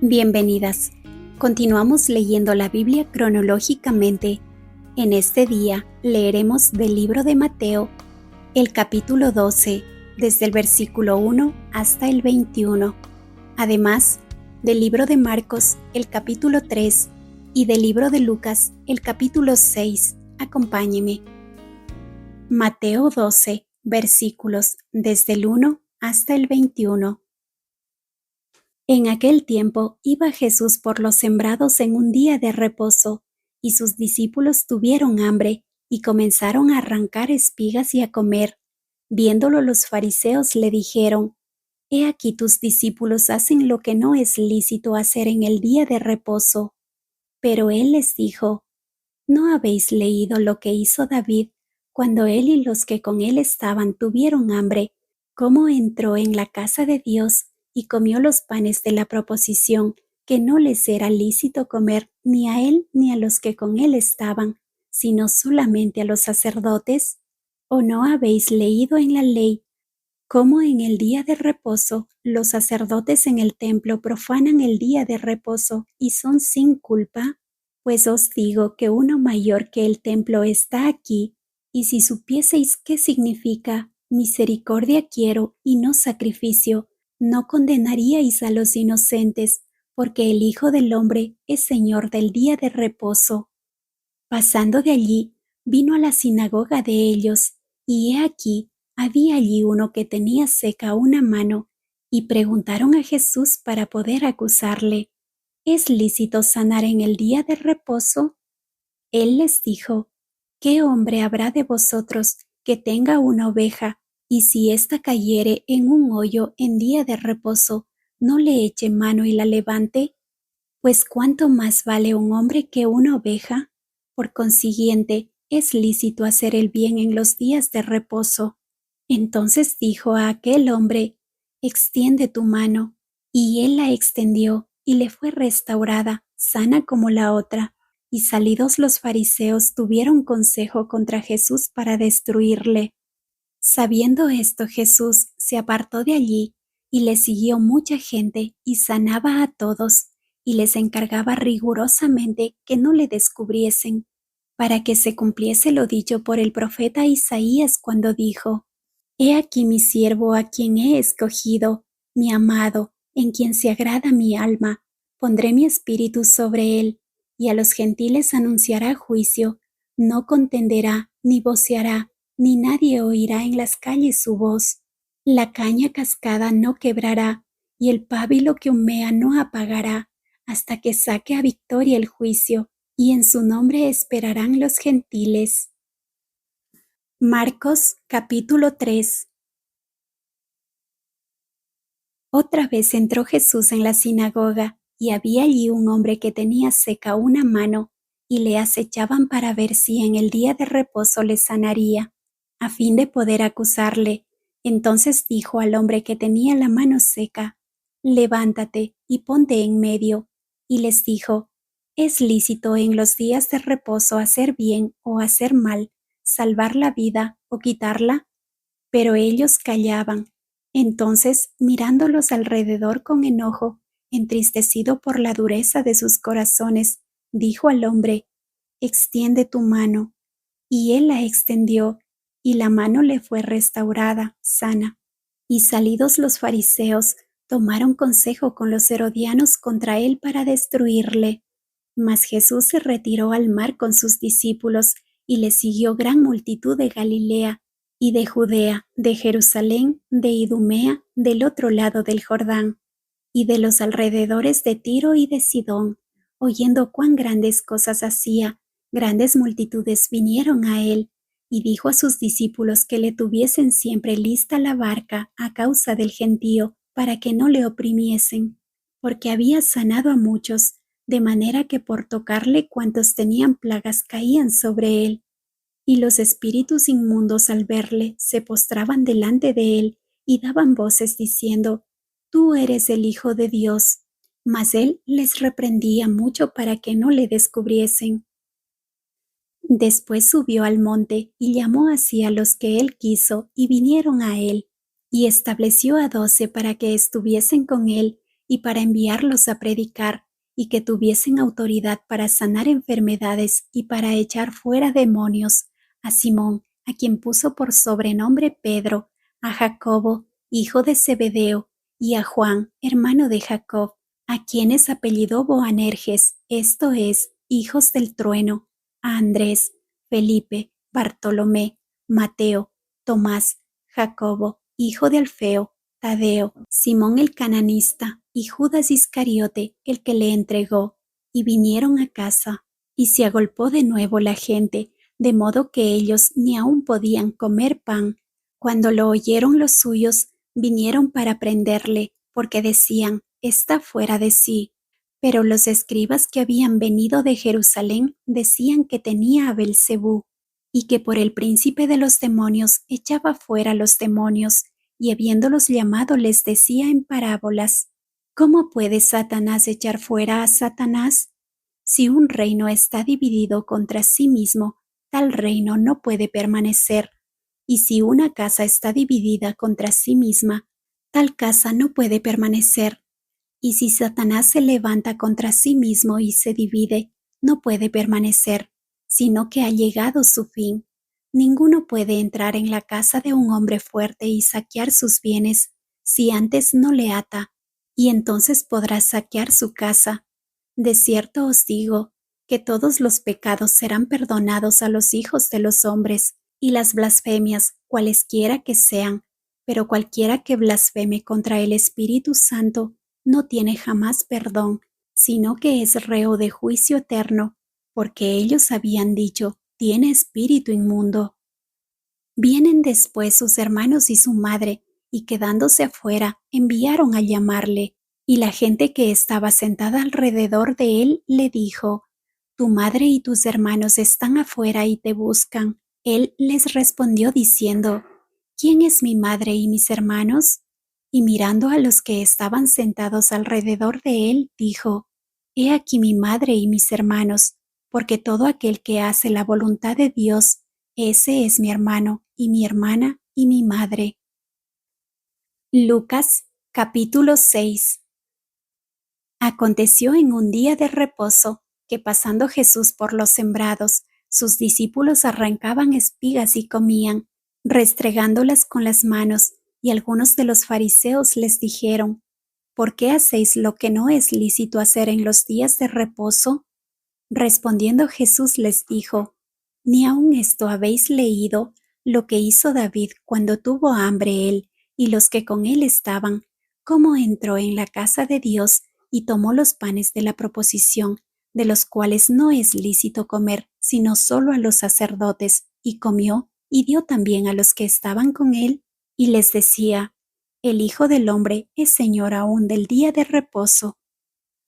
Bienvenidas. Continuamos leyendo la Biblia cronológicamente. En este día leeremos del libro de Mateo, el capítulo 12, desde el versículo 1 hasta el 21. Además, del libro de Marcos, el capítulo 3, y del libro de Lucas, el capítulo 6. Acompáñeme. Mateo 12, versículos desde el 1 hasta el 21. En aquel tiempo iba Jesús por los sembrados en un día de reposo, y sus discípulos tuvieron hambre, y comenzaron a arrancar espigas y a comer. Viéndolo los fariseos le dijeron: He aquí tus discípulos hacen lo que no es lícito hacer en el día de reposo. Pero él les dijo: ¿No habéis leído lo que hizo David cuando él y los que con él estaban tuvieron hambre, cómo entró en la casa de Dios y comió los panes de la proposición, que no les era lícito comer ni a él ni a los que con él estaban, sino solamente a los sacerdotes? ¿O no habéis leído en la ley cómo en el día de reposo los sacerdotes en el templo profanan el día de reposo y son sin culpa? Pues os digo que uno mayor que el templo está aquí, y si supieseis qué significa misericordia quiero y no sacrificio, no condenaríais a los inocentes, porque el Hijo del Hombre es Señor del día de reposo. Pasando de allí, vino a la sinagoga de ellos, y he aquí, había allí uno que tenía seca una mano, y preguntaron a Jesús para poder acusarle: ¿Es lícito sanar en el día de reposo? Él les dijo: ¿Qué hombre habrá de vosotros que tenga una oveja, y si ésta cayere en un hoyo en día de reposo, no le eche mano y la levante? Pues ¿cuánto más vale un hombre que una oveja? Por consiguiente, es lícito hacer el bien en los días de reposo. Entonces dijo a aquel hombre: Extiende tu mano. Y él la extendió, y le fue restaurada, sana como la otra. Y salidos los fariseos tuvieron consejo contra Jesús para destruirle. Sabiendo esto, Jesús se apartó de allí, y le siguió mucha gente, y sanaba a todos, y les encargaba rigurosamente que no le descubriesen, para que se cumpliese lo dicho por el profeta Isaías cuando dijo: He aquí mi siervo a quien he escogido, mi amado, en quien se agrada mi alma. Pondré mi espíritu sobre él, y a los gentiles anunciará juicio. No contenderá, ni voceará, ni nadie oirá en las calles su voz. La caña cascada no quebrará, y el pábilo que humea no apagará, hasta que saque a victoria el juicio, y en su nombre esperarán los gentiles. Marcos capítulo 3. Otra vez entró Jesús en la sinagoga, y había allí un hombre que tenía seca una mano, y le acechaban para ver si en el día de reposo le sanaría, a fin de poder acusarle. Entonces dijo al hombre que tenía la mano seca: Levántate y ponte en medio. Y les dijo: ¿Es lícito en los días de reposo hacer bien o hacer mal, salvar la vida o quitarla? Pero ellos callaban. Entonces, mirándolos alrededor con enojo, entristecido por la dureza de sus corazones, dijo al hombre: Extiende tu mano. Y él la extendió, y la mano le fue restaurada, sana. Y salidos los fariseos, tomaron consejo con los herodianos contra él para destruirle. Mas Jesús se retiró al mar con sus discípulos, y le siguió gran multitud de Galilea, y de Judea, de Jerusalén, de Idumea, del otro lado del Jordán, y de los alrededores de Tiro y de Sidón. Oyendo cuán grandes cosas hacía, grandes multitudes vinieron a él, y dijo a sus discípulos que le tuviesen siempre lista la barca a causa del gentío, para que no le oprimiesen, porque había sanado a muchos, de manera que por tocarle cuantos tenían plagas caían sobre él. Y los espíritus inmundos al verle se postraban delante de él y daban voces diciendo: Tú eres el Hijo de Dios. Mas él les reprendía mucho para que no le descubriesen. Después subió al monte y llamó así a los que él quiso, y vinieron a él, y estableció a 12 para que estuviesen con él, y para enviarlos a predicar, y que tuviesen autoridad para sanar enfermedades y para echar fuera demonios, a Simón, a quien puso por sobrenombre Pedro, a Jacobo, hijo de Zebedeo, y a Juan, hermano de Jacob, a quienes apellidó Boanerges, esto es, hijos del trueno, a Andrés, Felipe, Bartolomé, Mateo, Tomás, Jacobo, hijo de Alfeo, Tadeo, Simón el cananista y Judas Iscariote, el que le entregó, y vinieron a casa, y se agolpó de nuevo la gente, de modo que ellos ni aun podían comer pan. Cuando lo oyeron los suyos, vinieron para prenderle, porque decían, está fuera de sí. Pero los escribas que habían venido de Jerusalén decían que tenía a Belcebú, y que por el príncipe de los demonios echaba fuera los demonios, y habiéndolos llamado les decía en parábolas, ¿cómo puede Satanás echar fuera a Satanás? Si un reino está dividido contra sí mismo, tal reino no puede permanecer. Y si una casa está dividida contra sí misma, tal casa no puede permanecer. Y si Satanás se levanta contra sí mismo y se divide, no puede permanecer, sino que ha llegado su fin. Ninguno puede entrar en la casa de un hombre fuerte y saquear sus bienes, si antes no le ata, y entonces podrá saquear su casa. De cierto os digo, que todos los pecados serán perdonados a los hijos de los hombres, y las blasfemias, cualesquiera que sean, pero cualquiera que blasfeme contra el Espíritu Santo, no tiene jamás perdón, sino que es reo de juicio eterno, porque ellos habían dicho, tiene espíritu inmundo. Vienen después sus hermanos y su madre, y quedándose afuera, enviaron a llamarle, y la gente que estaba sentada alrededor de él le dijo, tu madre y tus hermanos están afuera y te buscan. Él les respondió diciendo, ¿quién es mi madre y mis hermanos? Y mirando a los que estaban sentados alrededor de él, dijo, he aquí mi madre y mis hermanos, porque todo aquel que hace la voluntad de Dios, ese es mi hermano y mi hermana y mi madre. Lucas capítulo 6. Aconteció en un día de reposo que pasando Jesús por los sembrados, sus discípulos arrancaban espigas y comían, restregándolas con las manos, y algunos de los fariseos les dijeron, ¿por qué hacéis lo que no es lícito hacer en los días de reposo? Respondiendo Jesús les dijo, ¿ni aun esto habéis leído, lo que hizo David cuando tuvo hambre él y los que con él estaban, cómo entró en la casa de Dios y tomó los panes de la proposición, de los cuales no es lícito comer, sino solo a los sacerdotes, y comió, y dio también a los que estaban con él, y les decía, el Hijo del Hombre es Señor aún del día de reposo.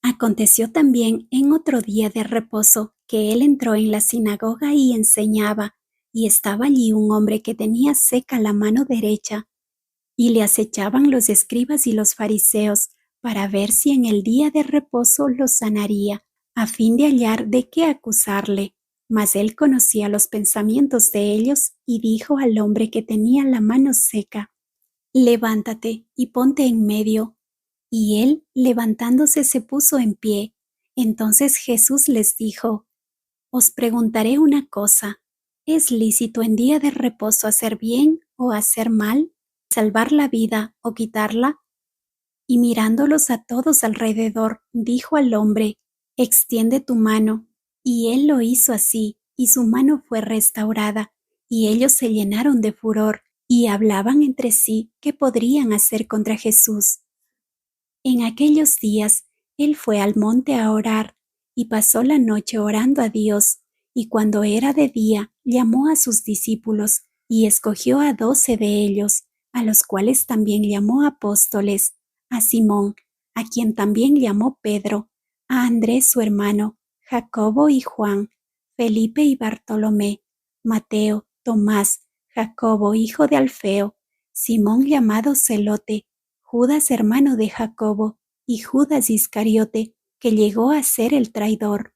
Aconteció también en otro día de reposo que él entró en la sinagoga y enseñaba, y estaba allí un hombre que tenía seca la mano derecha, y le acechaban los escribas y los fariseos para ver si en el día de reposo lo sanaría, a fin de hallar de qué acusarle. Mas él conocía los pensamientos de ellos y dijo al hombre que tenía la mano seca, levántate y ponte en medio. Y él, levantándose, se puso en pie. Entonces Jesús les dijo, os preguntaré una cosa, ¿es lícito en día de reposo hacer bien o hacer mal, salvar la vida o quitarla? Y mirándolos a todos alrededor, dijo al hombre, extiende tu mano. Y él lo hizo así, y su mano fue restaurada, y ellos se llenaron de furor, y hablaban entre sí qué podrían hacer contra Jesús. En aquellos días, él fue al monte a orar, y pasó la noche orando a Dios, y cuando era de día, llamó a sus discípulos, y escogió a 12 de ellos, a los cuales también llamó apóstoles, a Simón, a quien también llamó Pedro, a Andrés su hermano, Jacobo y Juan, Felipe y Bartolomé, Mateo, Tomás, Jacobo hijo de Alfeo, Simón llamado Celote, Judas hermano de Jacobo, y Judas Iscariote, que llegó a ser el traidor.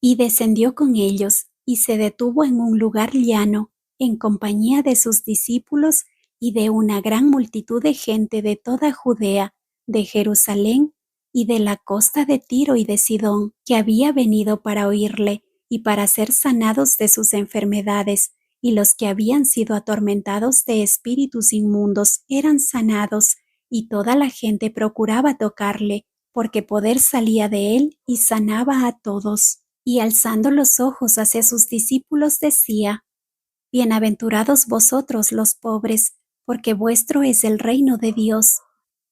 Y descendió con ellos, y se detuvo en un lugar llano, en compañía de sus discípulos y de una gran multitud de gente de toda Judea, de Jerusalén y de la costa de Tiro y de Sidón, que había venido para oírle y para ser sanados de sus enfermedades, y los que habían sido atormentados de espíritus inmundos eran sanados, y toda la gente procuraba tocarle, porque poder salía de él y sanaba a todos. Y alzando los ojos hacia sus discípulos decía: Bienaventurados vosotros los pobres, porque vuestro es el reino de Dios.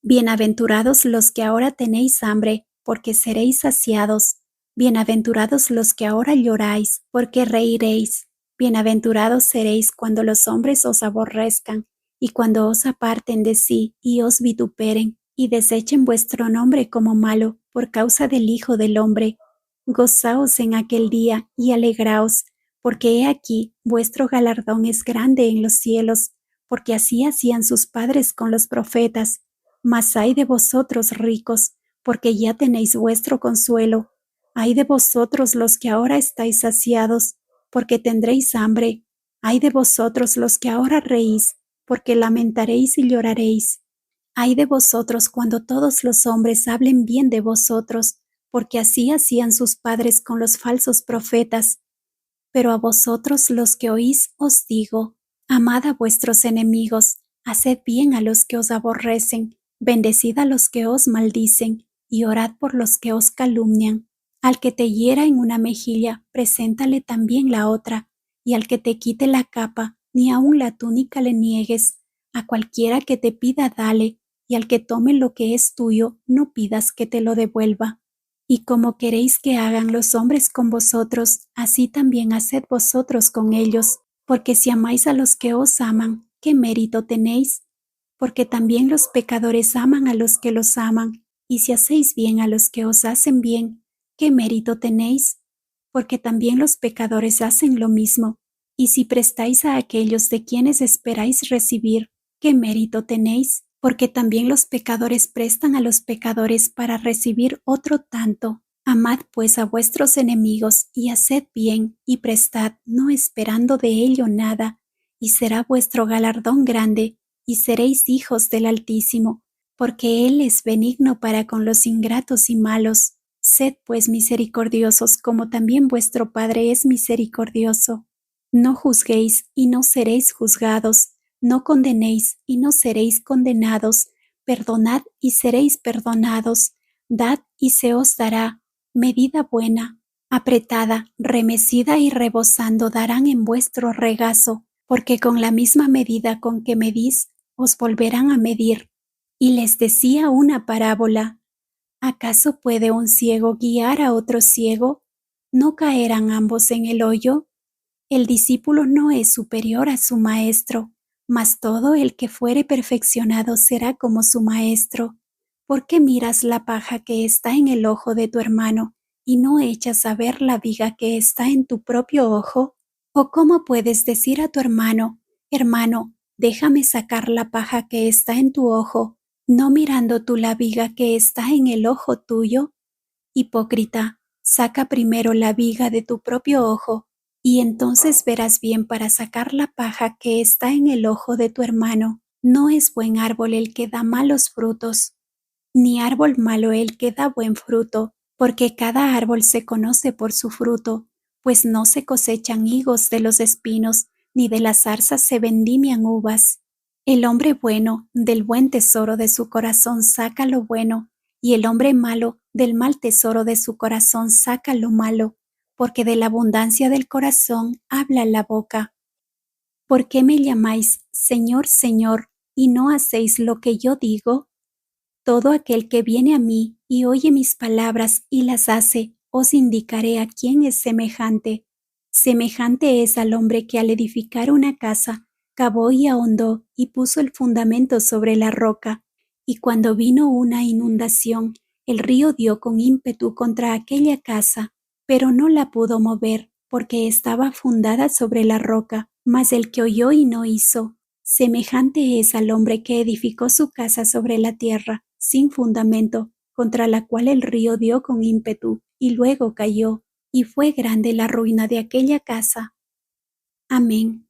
Bienaventurados los que ahora tenéis hambre, porque seréis saciados. Bienaventurados los que ahora lloráis, porque reiréis. Bienaventurados seréis cuando los hombres os aborrezcan, y cuando os aparten de sí, y os vituperen, y desechen vuestro nombre como malo, por causa del Hijo del Hombre. Gozaos en aquel día, y alegraos, porque he aquí vuestro galardón es grande en los cielos, porque así hacían sus padres con los profetas. Mas ay de vosotros ricos, porque ya tenéis vuestro consuelo. Ay de vosotros los que ahora estáis saciados, porque tendréis hambre. Ay de vosotros los que ahora reís, porque lamentaréis y lloraréis. Ay de vosotros cuando todos los hombres hablen bien de vosotros, porque así hacían sus padres con los falsos profetas. Pero a vosotros los que oís os digo: amad a vuestros enemigos, haced bien a los que os aborrecen, bendecid a los que os maldicen, y orad por los que os calumnian. Al que te hiera en una mejilla, preséntale también la otra, y al que te quite la capa, ni aun la túnica le niegues. A cualquiera que te pida, dale, y al que tome lo que es tuyo, no pidas que te lo devuelva. Y como queréis que hagan los hombres con vosotros, así también haced vosotros con ellos, porque si amáis a los que os aman, ¿qué mérito tenéis? Porque también los pecadores aman a los que los aman, y si hacéis bien a los que os hacen bien, ¿qué mérito tenéis? Porque también los pecadores hacen lo mismo, y si prestáis a aquellos de quienes esperáis recibir, ¿qué mérito tenéis? Porque también los pecadores prestan a los pecadores para recibir otro tanto. Amad pues a vuestros enemigos, y haced bien, y prestad, no esperando de ello nada, y será vuestro galardón grande, y seréis hijos del Altísimo, porque Él es benigno para con los ingratos y malos. Sed pues misericordiosos, como también vuestro Padre es misericordioso. No juzguéis, y no seréis juzgados. No condenéis, y no seréis condenados. Perdonad, y seréis perdonados. Dad, y se os dará. Medida buena, apretada, remecida y rebosando darán en vuestro regazo, porque con la misma medida con que medís, os volverán a medir. Y les decía una parábola: ¿acaso puede un ciego guiar a otro ciego? ¿No caerán ambos en el hoyo? El discípulo no es superior a su maestro, mas todo el que fuere perfeccionado será como su maestro. ¿Por qué miras la paja que está en el ojo de tu hermano y no echas a ver la viga que está en tu propio ojo? ¿O cómo puedes decir a tu hermano: hermano, déjame sacar la paja que está en tu ojo, no mirando tú la viga que está en el ojo tuyo? Hipócrita, saca primero la viga de tu propio ojo, y entonces verás bien para sacar la paja que está en el ojo de tu hermano. No es buen árbol el que da malos frutos, ni árbol malo el que da buen fruto, porque cada árbol se conoce por su fruto, pues no se cosechan higos de los espinos, ni de las zarzas se vendimian uvas. El hombre bueno del buen tesoro de su corazón saca lo bueno, y el hombre malo del mal tesoro de su corazón saca lo malo, porque de la abundancia del corazón habla la boca. ¿Por qué me llamáis Señor, Señor, y no hacéis lo que yo digo? Todo aquel que viene a mí y oye mis palabras y las hace, os indicaré a quién es semejante. Semejante es al hombre que al edificar una casa, cavó y ahondó y puso el fundamento sobre la roca. Y cuando vino una inundación, el río dio con ímpetu contra aquella casa, pero no la pudo mover, porque estaba fundada sobre la roca. Mas el que oyó y no hizo, semejante es al hombre que edificó su casa sobre la tierra, sin fundamento, contra la cual el río dio con ímpetu, y luego cayó, y fue grande la ruina de aquella casa. Amén.